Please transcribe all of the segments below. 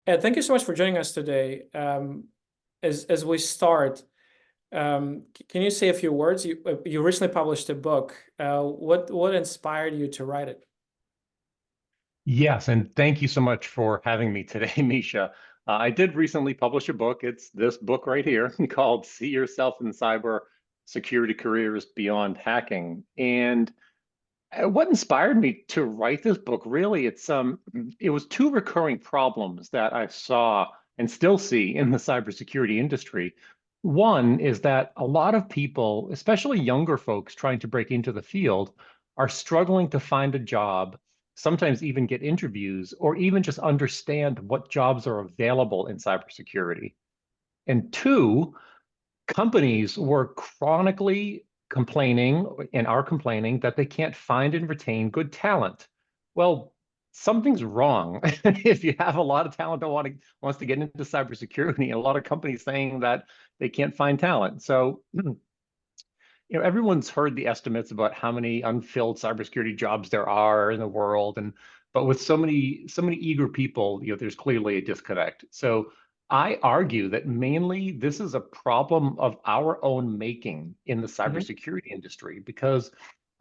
Ed, thank you so much for joining us today. As we start, can you say a few words? You recently published a book. What inspired you to write it? Yes, and thank you so much for having me today, Misha. I did recently publish a book. It's this book right here called See Yourself in Cyber Security Careers Beyond Hacking. And what inspired me to write this book, really, it was two recurring problems that I saw and still see in the cybersecurity industry. One is that a lot of people, especially younger folks trying to break into the field, are struggling to find a job, sometimes even get interviews, or even just understand what jobs are available in cybersecurity. And two, companies were chronically complaining and are complaining that they can't find and retain good talent. Well, something's wrong if you have a lot of talent that wants to get into cybersecurity, and a lot of companies saying that they can't find talent. So, everyone's heard the estimates about how many unfilled cybersecurity jobs there are in the world, and but with so many eager people, there's clearly a disconnect. So I argue that mainly this is a problem of our own making in the Mhm. cybersecurity industry, because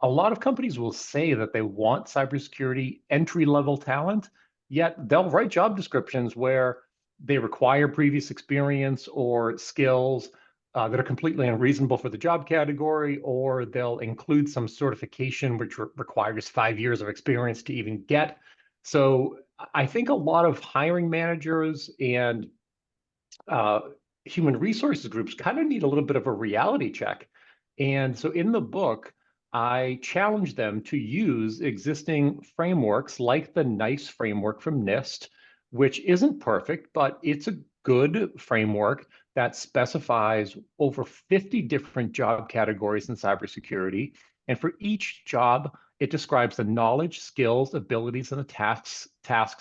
a lot of companies will say that they want cybersecurity entry-level talent, yet they'll write job descriptions where they require previous experience or skills that are completely unreasonable for the job category, or they'll include some certification which requires 5 years of experience to even get. So I think a lot of hiring managers and uh, human resources groups kind of need a little bit of a reality check. And so in the book, I challenge them to use existing frameworks like the NICE framework from NIST, which isn't perfect, but it's a good framework that specifies over 50 different job categories in cybersecurity. And for each job, it describes the knowledge, skills, abilities, and the tasks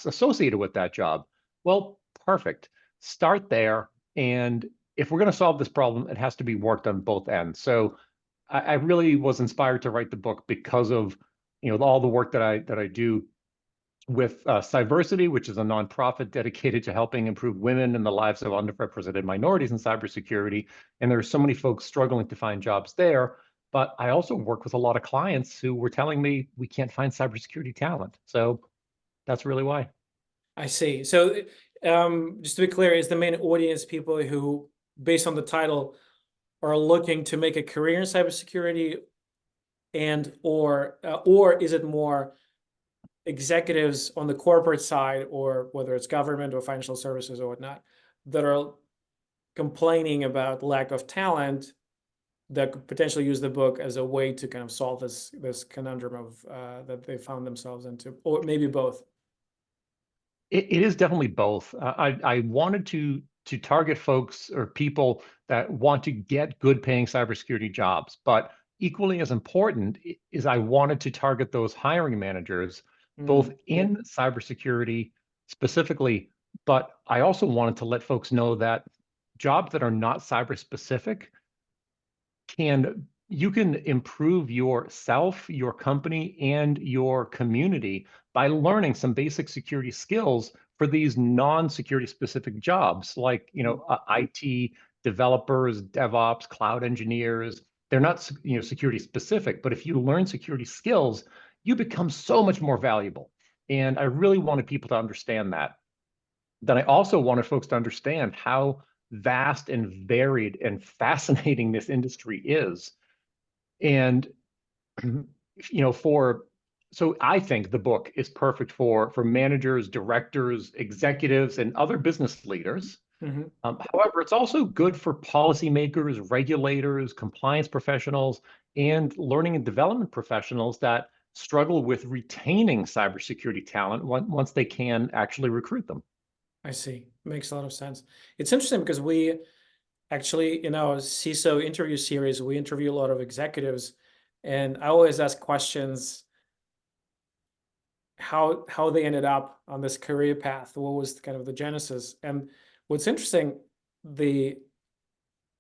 associated with that job. Well, perfect. Start there. And if we're going to solve this problem, it has to be worked on both ends. So I really was inspired to write the book because of all the work that I do with Cyversity, which is a nonprofit dedicated to helping improve women and the lives of underrepresented minorities in cybersecurity. And there are so many folks struggling to find jobs there. But I also work with a lot of clients who were telling me we can't find cybersecurity talent. So that's really why. I see. So, just to be clear, is the main audience people who, based on the title, are looking to make a career in cybersecurity, or is it more executives on the corporate side, or whether it's government or financial services or whatnot, that are complaining about lack of talent, that could potentially use the book as a way to kind of solve this conundrum of that they found themselves into, or maybe both? It is definitely both. I wanted to target folks or people that want to get good paying cybersecurity jobs, but equally as important is I wanted to target those hiring managers, both in cybersecurity specifically, but I also wanted to let folks know that jobs that are not cyber specific you can improve yourself, your company, and your community by learning some basic security skills for these non-security specific jobs, like IT developers, DevOps, cloud engineers. They're not security specific, but if you learn security skills, you become so much more valuable. And I really wanted people to understand that. Then I also wanted folks to understand how vast and varied and fascinating this industry is. And for so I think the book is perfect for managers, directors, executives, and other business leaders. Mhm. However, it's also good for policymakers, regulators, compliance professionals, and learning and development professionals that struggle with retaining cybersecurity talent once they can actually recruit them. I see. Makes a lot of sense. It's interesting because we actually, in our CISO interview series, we interview a lot of executives, and I always ask questions how they ended up on this career path. What was kind of the genesis? And what's interesting, the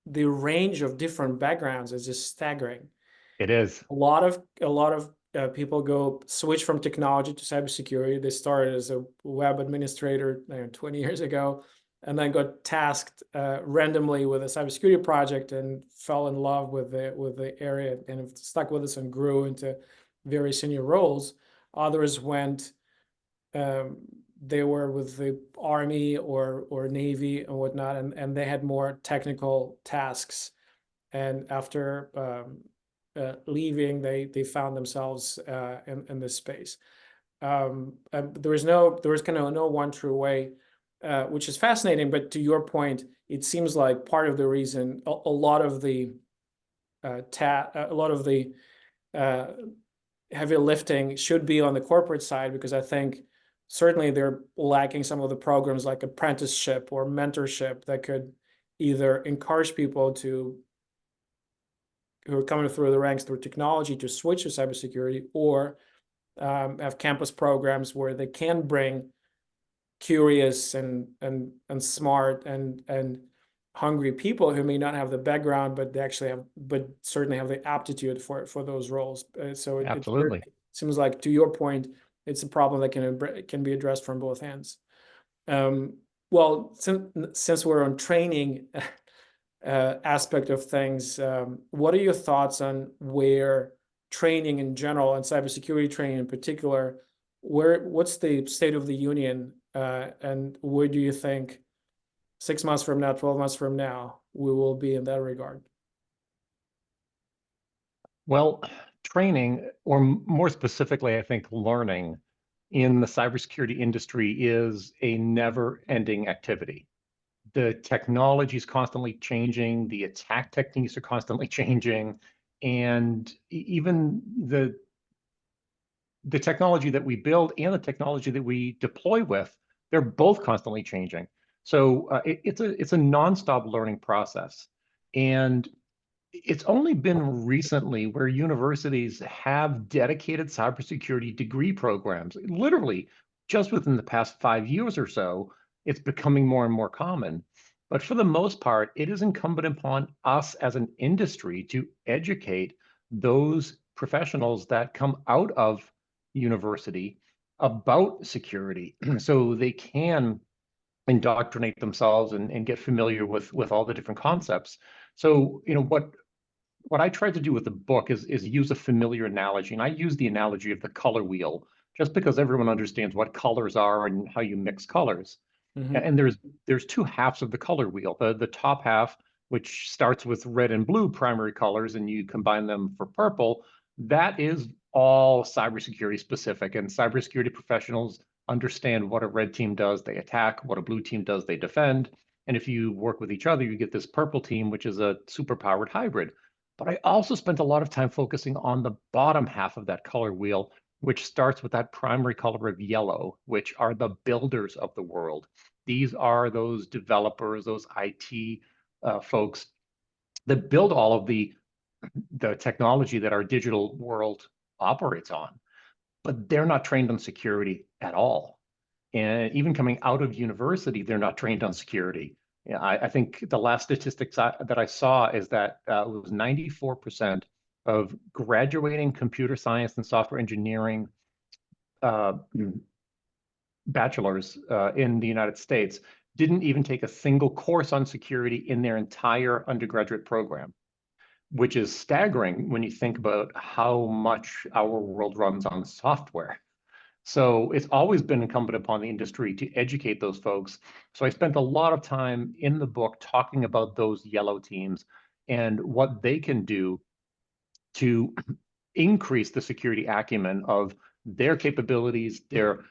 range of different backgrounds is just staggering. It is. A lot of people go switch from technology to cybersecurity. They started as a web administrator 20 years ago, and then got tasked randomly with a cybersecurity project and fell in love with the area and have stuck with us and grew into very senior roles. Others went, they were with the Army or Navy and whatnot, and they had more technical tasks. And after leaving, they found themselves in this space. There was kind of no one true way, which is fascinating. But to your point, it seems like part of the reason a lot of the heavy lifting should be on the corporate side, because I think certainly they're lacking some of the programs like apprenticeship or mentorship that could either encourage people who are coming through the ranks through technology to switch to cybersecurity, or have campus programs where they can bring curious and smart and hungry people who may not have the background, but they actually but certainly have the aptitude for those roles. So Absolutely. it seems like, to your point, it's a problem that can be addressed from both ends. Well, since we're on training aspect of things, what are your thoughts on where training in general and cybersecurity training in particular, what's the state of the union, and where do you think 6 months from now, 12 months from now, we will be in that regard? Well, training, or more specifically, I think learning in the cybersecurity industry is a never-ending activity. The technology is constantly changing, the attack techniques are constantly changing, and even the technology that we build and the technology that we deploy with, they're both constantly changing. So it's a nonstop learning process. And it's only been recently where universities have dedicated cybersecurity degree programs. Literally, just within the past 5 years or so, it's becoming more and more common. But for the most part, it is incumbent upon us as an industry to educate those professionals that come out of university about security so they can indoctrinate themselves and get familiar with all the different concepts. So, what I tried to do with the book is use a familiar analogy, and I use the analogy of the color wheel, just because everyone understands what colors are and how you mix colors. And there's two halves of the color wheel. The top half, which starts with red and blue primary colors, and you combine them for purple, that is all cybersecurity specific, and cybersecurity professionals understand what a red team does, they attack, what a blue team does, they defend. And if you work with each other, you get this purple team, which is a superpowered hybrid. But I also spent a lot of time focusing on the bottom half of that color wheel, which starts with that primary color of yellow, which are the builders of the world. These are those developers, those IT folks that build all of the technology that our digital world operates on. But they're not trained on security at all. And even coming out of university, they're not trained on security. I think the last statistics that I saw is that it was 94% of graduating computer science and software engineering bachelors in the United States didn't even take a single course on security in their entire undergraduate program, which is staggering when you think about how much our world runs on software. So it's always been incumbent upon the industry to educate those folks. So I spent a lot of time in the book talking about those yellow teams and what they can do to increase the security acumen of their capabilities, their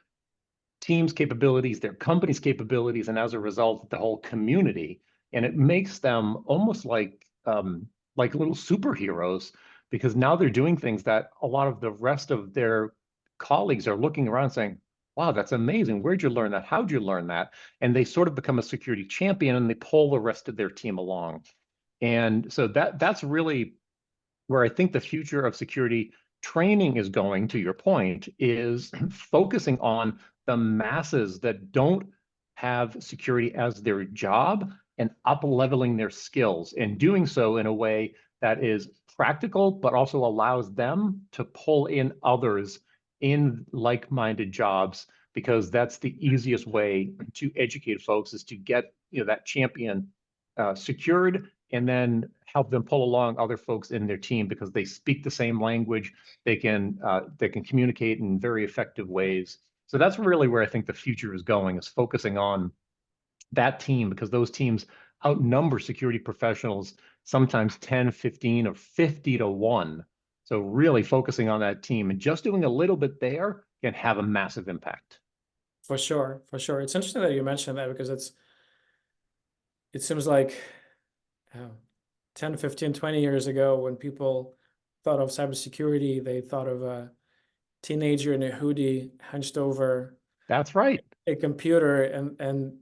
team's capabilities, their company's capabilities, and as a result, the whole community. And it makes them almost like little superheroes, because now they're doing things that a lot of the rest of their colleagues are looking around saying, wow, that's amazing. Where'd you learn that? How'd you learn that? And they sort of become a security champion and they pull the rest of their team along. And so that's really where I think the future of security training is going, to your point, is focusing on the masses that don't have security as their job and up leveling their skills, and doing so in a way that is practical, but also allows them to pull in others in like-minded jobs, because that's the easiest way to educate folks, is to get that champion secured, and then help them pull along other folks in their team because they speak the same language. They can communicate in very effective ways. So that's really where I think the future is going, is focusing on that team, because those teams outnumber security professionals sometimes 10, 15, or 50 to 1. So really focusing on that team and just doing a little bit there can have a massive impact. For sure, for sure. It's interesting that you mentioned that, because it seems like 10, 15, 20 years ago, when people thought of cybersecurity, they thought of a teenager in a hoodie hunched over That's right. a computer, and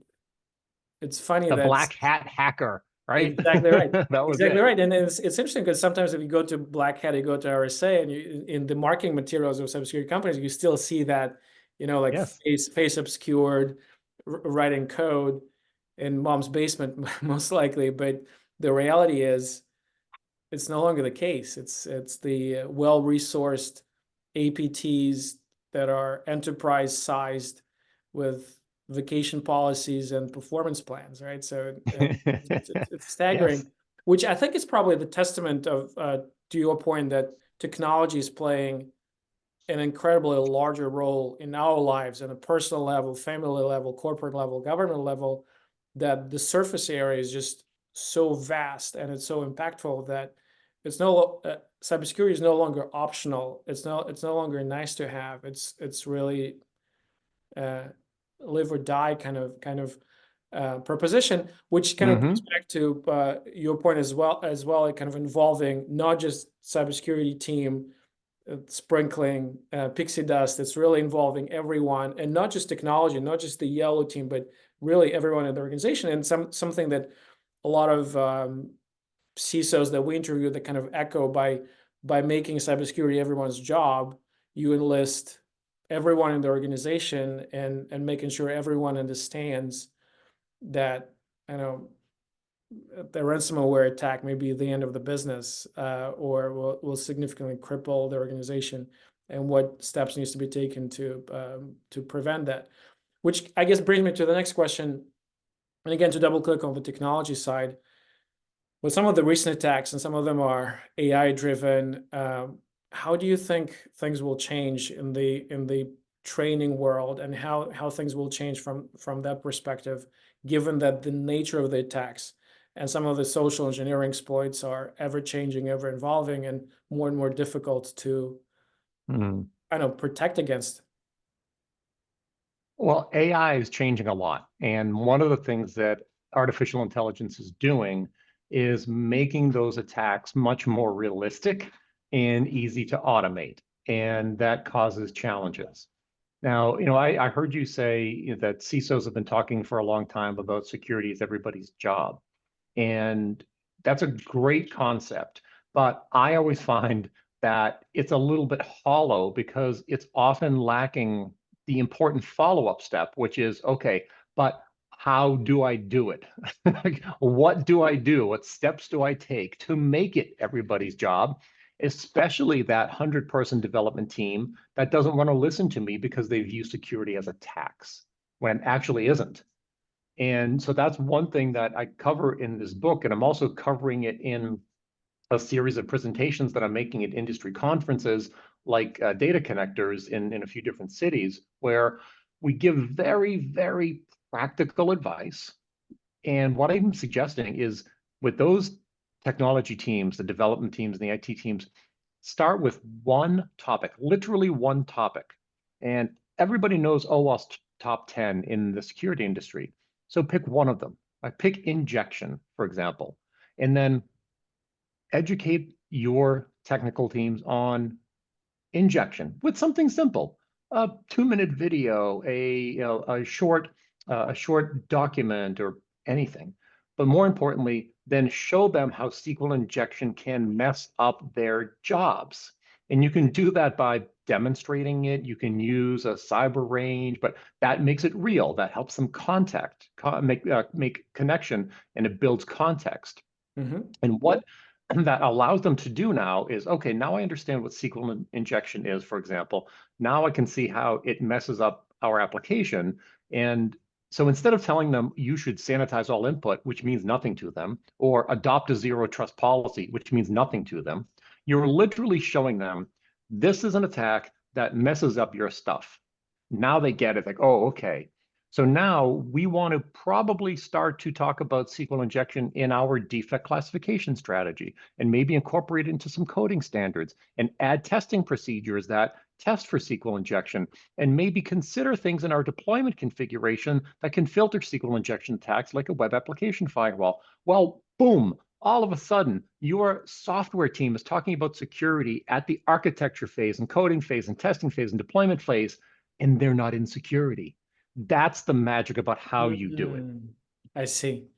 it's funny The that black hat hacker, right? exactly right. That was Exactly it. right. And it's interesting because sometimes if you go to Black Hat, you go to RSA, and you, in the marketing materials of cybersecurity companies, you still see that, like Yes. face obscured, writing code in mom's basement, most likely. But the reality is, it's no longer the case. It's the well-resourced APTs that are enterprise sized with vacation policies and performance plans, right? So it's Yes. staggering, which I think is probably the testament of to your point that technology is playing an incredibly larger role in our lives on a personal level, family level, corporate level, government level, that the surface area is just so vast and it's so impactful that it's cybersecurity is no longer optional. It's no longer nice to have. It's really uh, live or die kind of proposition, which kind of Hmm. goes back to your point as well, kind of involving not just cybersecurity team sprinkling pixie dust. It's really involving everyone, and not just technology, not just the yellow team, but really everyone in the organization. And something that a lot of CISOs that we interview that kind of echo, by making cybersecurity everyone's job, you enlist everyone in the organization, and making sure everyone understands that, the ransomware attack may be the end of the business, or will significantly cripple the organization, and what steps needs to be taken to prevent that. Which I guess brings me to the next question, and again, to double click on the technology side. With some of the recent attacks, and some of them are AI driven, how do you think things will change in the training world, and how things will change from that perspective, given that the nature of the attacks and some of the social engineering exploits are ever changing, ever evolving, and more difficult to protect against? Well, AI is changing a lot. And one of the things that artificial intelligence is doing is making those attacks much more realistic and easy to automate. And that causes challenges. Now, I heard you say that CISOs have been talking for a long time about security is everybody's job. And that's a great concept. But I always find that it's a little bit hollow, because it's often lacking the important follow-up step, which is, okay, but how do I do it? What do I do? What steps do I take to make it everybody's job? Especially that 100-person development team that doesn't want to listen to me because they view security as a tax, when it actually isn't. And so that's one thing that I cover in this book. And I'm also covering it in a series of presentations that I'm making at industry conferences, like data connectors in a few different cities, where we give very, very practical advice. And what I'm suggesting is, with those technology teams, the development teams, and the IT teams, start with one topic, literally one topic. And everybody knows OWASP top 10 in the security industry. So pick one of them. I pick injection, for example, and then educate your technical teams on injection with something simple: a 2-minute video, a short document, or anything. But more importantly, then show them how SQL injection can mess up their jobs. And you can do that by demonstrating it. You can use a cyber range, but that makes it real. That helps them make connection, and it builds context. Mm-hmm. And what that allows them to do now is, okay, now I understand what SQL injection is, for example. Now I can see how it messes up our application. And so instead of telling them you should sanitize all input, which means nothing to them, or adopt a zero trust policy, which means nothing to them, you're literally showing them this is an attack that messes up your stuff. Now they get it, like, oh, okay. So now we want to probably start to talk about SQL injection in our defect classification strategy and maybe incorporate it into some coding standards and add testing procedures that test for SQL injection and maybe consider things in our deployment configuration that can filter SQL injection attacks like a web application firewall. Well, boom, all of a sudden, your software team is talking about security at the architecture phase and coding phase and testing phase and deployment phase, and they're not in security. That's the magic about how you do it. I see.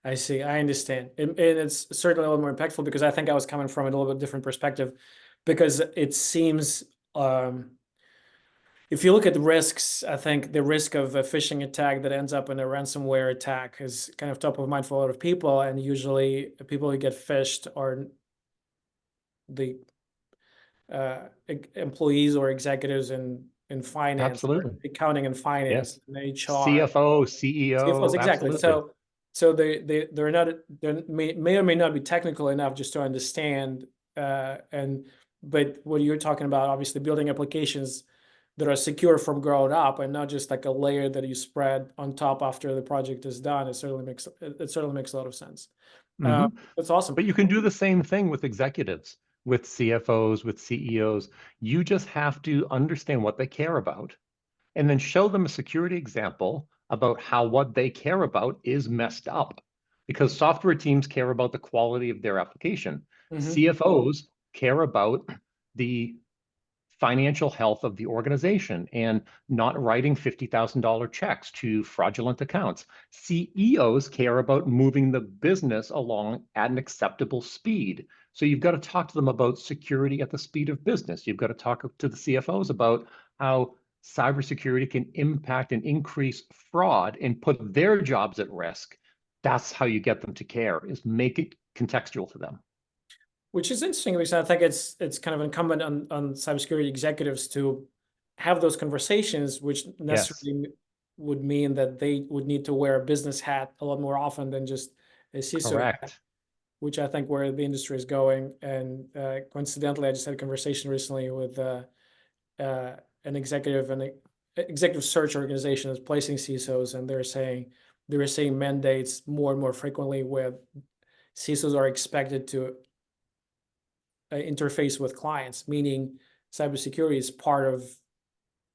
I see. I understand. And it's certainly a little more impactful because I think I was coming from a little bit different perspective, because it seems, if you look at the risks, I think the risk of a phishing attack that ends up in a ransomware attack is kind of top of mind for a lot of people. And usually the people who get phished are the employees or executives in finance, or Absolutely. accounting and finance, Yes. and HR. CFO, CFOs, CEO, exactly. absolutely. So they're not, they may or may not be technical enough just to understand. But what you're talking about, obviously building applications that are secure from ground up and not just like a layer that you spread on top after the project is done, it certainly makes a lot of sense. Mhm. That's awesome. But you can do the same thing with executives, with CFOs, with CEOs. You just have to understand what they care about and then show them a security example about how what they care about is messed up. Because software teams care about the quality of their application. CFOs care about the financial health of the organization and not writing $50,000 checks to fraudulent accounts. CEOs care about moving the business along at an acceptable speed. So you've got to talk to them about security at the speed of business. You've got to talk to the CFOs about how cybersecurity can impact and increase fraud and put their jobs at risk. That's how you get them to care, is make it contextual to them. Which is interesting because I think it's kind of incumbent on cybersecurity executives to have those conversations, which Yes, necessarily would mean that they would need to wear a business hat a lot more often than just a CISO hat, correct. which I think where the industry is going. And coincidentally, I just had a conversation recently with an executive search organization that's placing CISOs, and they were saying mandates more and more frequently where CISOs are expected to interface with clients, meaning cybersecurity is part of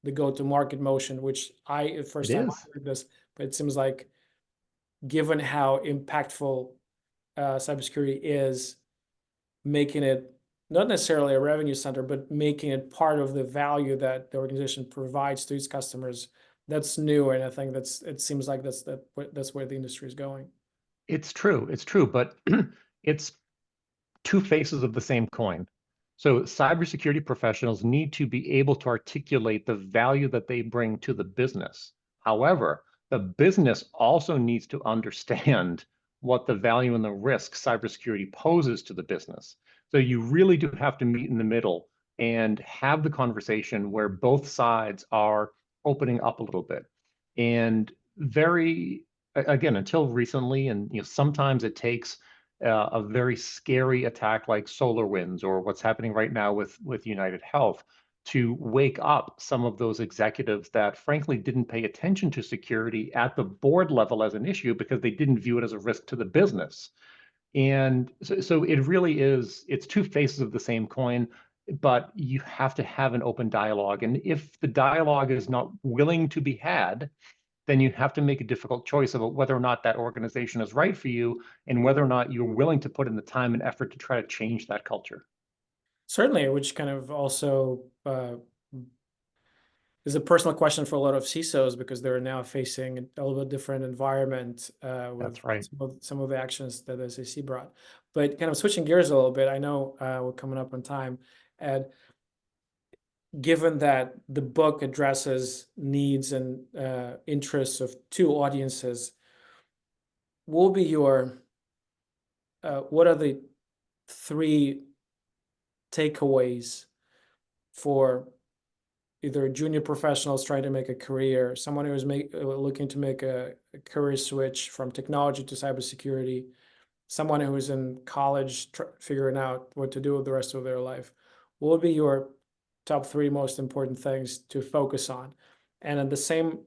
the go-to-market motion, which first It time I is. heard this, but it seems like given how impactful cybersecurity is, making it not necessarily a revenue center, but making it part of the value that the organization provides to its customers, that's new. And I think it seems like that's where the industry is going. It's true, but it's two faces of the same coin. So cybersecurity professionals need to be able to articulate the value that they bring to the business. However, the business also needs to understand what the value and the risk cybersecurity poses to the business. So you really do have to meet in the middle and have the conversation where both sides are opening up a little bit. And again, until recently, and sometimes it takes a very scary attack like SolarWinds or what's happening right now with United Health to wake up some of those executives that frankly didn't pay attention to security at the board level as an issue because they didn't view it as a risk to the business. And so it really is, it's two faces of the same coin, but you have to have an open dialogue. And if the dialogue is not willing to be had, then you have to make a difficult choice about whether or not that organization is right for you and whether or not you're willing to put in the time and effort to try to change that culture. Certainly, which kind of also is a personal question for a lot of CISOs because they're now facing a little bit different environment with That's right. some of the actions that the SEC brought. But kind of switching gears a little bit, I know we're coming up on time, and given that the book addresses needs and interests of two audiences, what are the 3 takeaways for either junior professionals trying to make a career, someone who is looking to make a career switch from technology to cybersecurity, someone who is in college figuring out what to do with the rest of their life? What would be your top 3 most important things to focus on? And in the same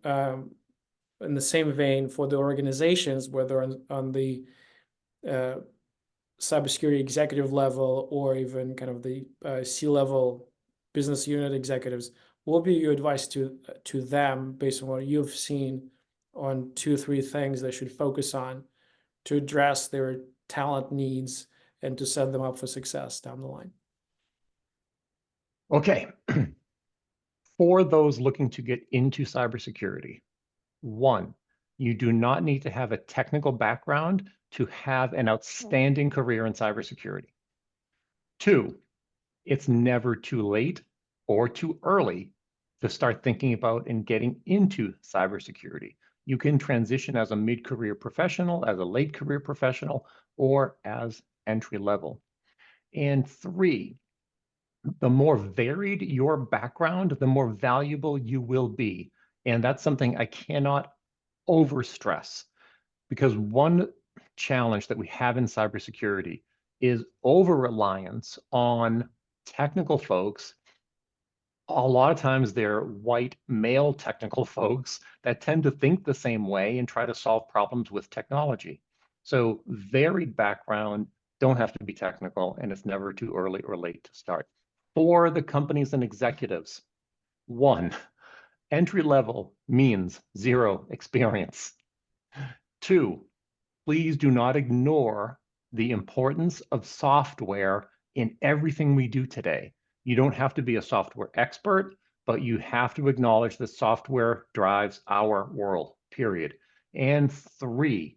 vein, for the organizations, whether on the cybersecurity executive level or even kind of the C-level business unit executives, what would be your advice to them based on what you've seen on 2 or 3 things they should focus on to address their talent needs and to set them up for success down the line? Okay. For those looking to get into cybersecurity, 1, you do not need to have a technical background to have an outstanding career in cybersecurity. 2, it's never too late or too early to start thinking about and getting into cybersecurity. You can transition as a mid-career professional, as a late career professional, or as entry level. And 3, the more varied your background, the more valuable you will be. And that's something I cannot overstress, because one challenge that we have in cybersecurity is over-reliance on technical folks. A lot of times they're white male technical folks that tend to think the same way and try to solve problems with technology. So varied background, don't have to be technical, and it's never too early or late to start. For the companies and executives, 1, entry level means 0 experience. 2, please do not ignore the importance of software in everything we do today. You don't have to be a software expert, but you have to acknowledge that software drives our world, period. And 3,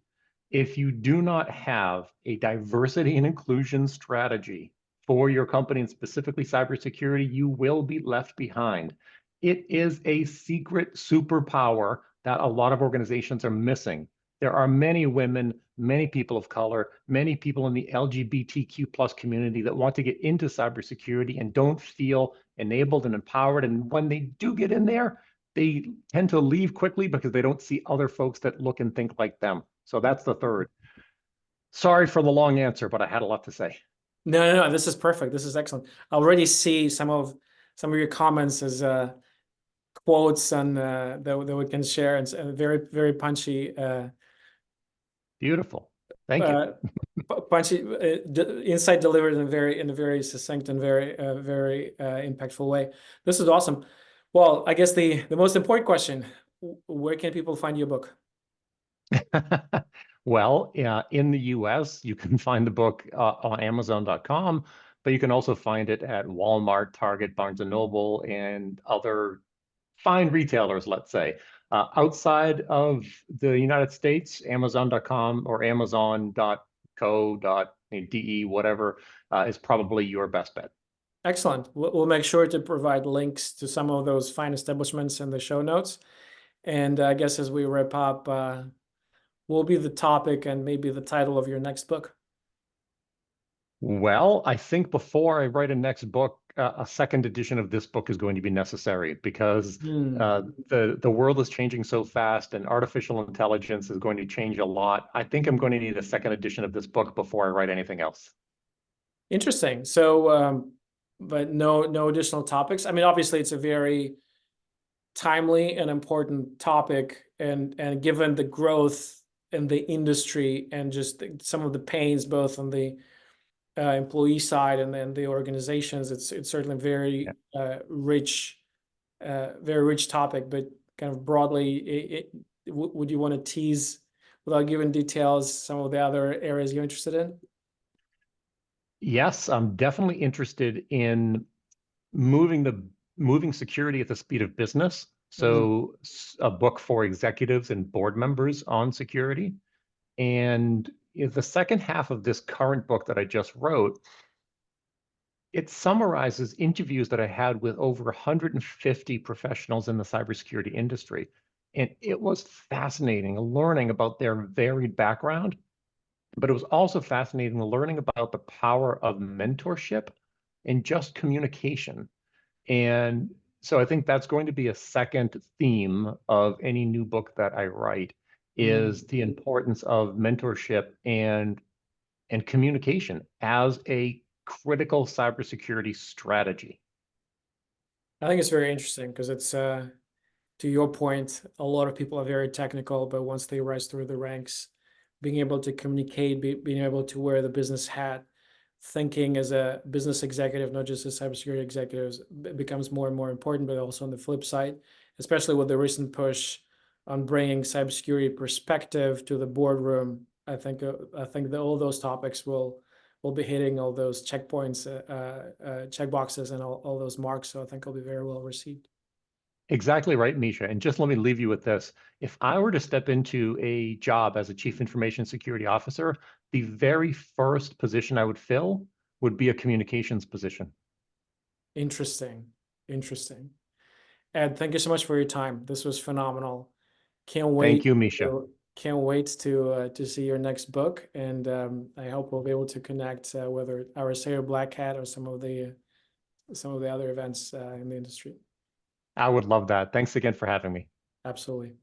if you do not have a diversity and inclusion strategy for your company, and specifically cybersecurity, you will be left behind. It is a secret superpower that a lot of organizations are missing. There are many women, many people of color, many people in the LGBTQ plus community that want to get into cybersecurity and don't feel enabled and empowered. And when they do get in there, they tend to leave quickly because they don't see other folks that look and think like them. So that's the 3rd. Sorry for the long answer, but I had a lot to say. No, this is perfect. This is excellent. I already see some of your comments as quotes and that we can share, and very, very punchy. Beautiful. Thank you. Punchy insight delivered in a very succinct and very impactful way. This is awesome. Well, I guess the most important question: where can people find your book? Well, in the US, you can find the book on Amazon.com, but you can also find it at Walmart, Target, Barnes & Noble, and other fine retailers, let's say. Outside of the United States, Amazon.com or Amazon.co.de, whatever, is probably your best bet. Excellent. We'll make sure to provide links to some of those fine establishments in the show notes. And I guess as we wrap up, what will be the topic and maybe the title of your next book? Well, I think before I write a next book, a second edition of this book is going to be necessary, because the world is changing so fast and artificial intelligence is going to change a lot. I think I'm going to need a second edition of this book before I write anything else. Interesting. So, but no additional topics. I mean, obviously, it's a very timely and important topic, and given the growth in the industry and just some of the pains both on the employee side and then the organizations, it's certainly very rich, very rich topic. But kind of broadly, would you want to tease, without giving details, some of the other areas you're interested in? Yes, I'm definitely interested in moving security at the speed of business. So a book for executives and board members on security. And the second half of this current book that I just wrote, it summarizes interviews that I had with over 150 professionals in the cybersecurity industry. And it was fascinating learning about their varied background but it was also fascinating learning about the power of mentorship and just communication. And so I think that's going to be a second theme of any new book that I write, is the importance of mentorship and communication as a critical cybersecurity strategy. I think it's very interesting because it's to your point, a lot of people are very technical, but once they rise through the ranks, being able to communicate, being able to wear the business hat, thinking as a business executive, not just as cybersecurity executives, becomes more and more important. But also on the flip side, especially with the recent push on bringing cybersecurity perspective to the boardroom, I think that all those topics will be hitting all those checkpoints, checkboxes, and all those marks. So I think it'll be very well received. Exactly right, Misha. And just let me leave you with this. If I were to step into a job as a chief information security officer, the very first position I would fill would be a communications position. Interesting. Interesting. Ed, thank you so much for your time. This was phenomenal. Can't Thank wait. you, Misha. Can't wait to see your next book, and I hope we'll be able to connect whether our Sayer Black Hat or some of the other events in the industry. I would love that. Thanks again for having me. Absolutely.